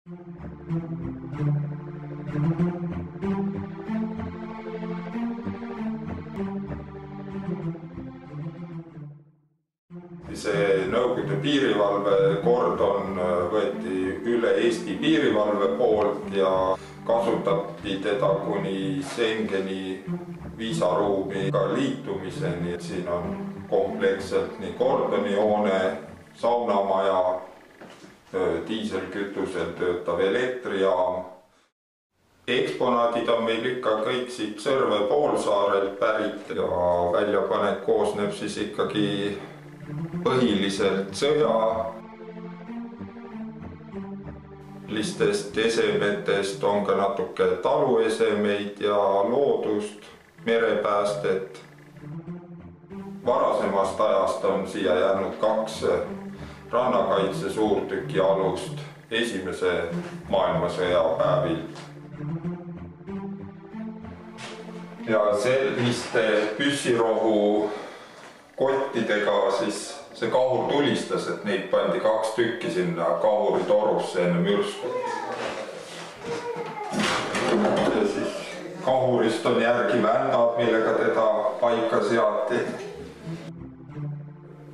See Nõukogude piirivalvekord võeti üle Eesti piirivalve poolt ja kasutati teda kuni Schengeni viisaruumiga liitumiseni. Siin on kompleksselt nii kordonihoone, saunamaja, diiselkütusel töötav elektrijaam. Eksponaadid on meil ikka kõik siit Sõrve poolsaarelt pärit ja väljapanek koosneb siis ikkagi põhiliselt sõjalistest esemetest, on ka natuke taluesemeid ja loodust, merepäästet. Varasemast ajast on siia jäänud 2 rannakaitse suurtüki alust Esimese maailmasõja päevilt. Ja selliste püssirohu kottidega siis see kahur tulistas, et neid pandi 2 tükki sinna kahuritorusse enne mürsku. Ja siis kahurist on järgi vändad, millega teda paika seati.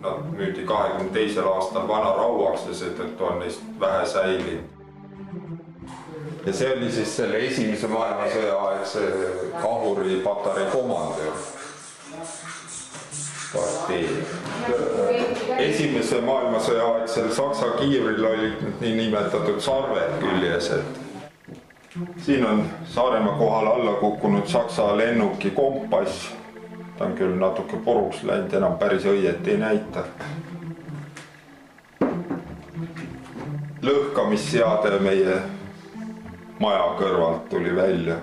Nad müüdi 22. aastal vanarauaks ja seetõttu on neist vähe säilinud. Ja see oli siis selle Esimese maailmasõja aegse kahuripatarei komandör. Esimese maailmasõja aegsel Saksa kiivril olid nii nimetatud sarved küljes. Siin on Saaremaa kohal alla kukkunud Saksa lennuki kompass. Ta on küll natuke puruks läinud, enam päris õieti ei näita. Lõhkamisseade meie maja kõrvalt tuli välja.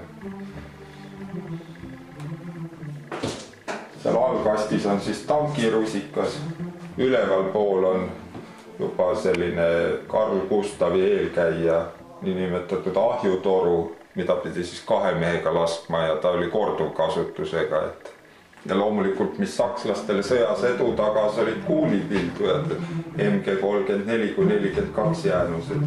Seal allkastis on siis tankirusikas, üleval pool on juba selline Karl Gustavi eelkäija, niinimetatud ahjutoru, mida pidi siis 2 mehega laskma ja ta oli korduvkasutusega. Ja loomulikult, mis sakslastele sõjas edu tagas, olid kuulipildujad, MG34-42 jäänused.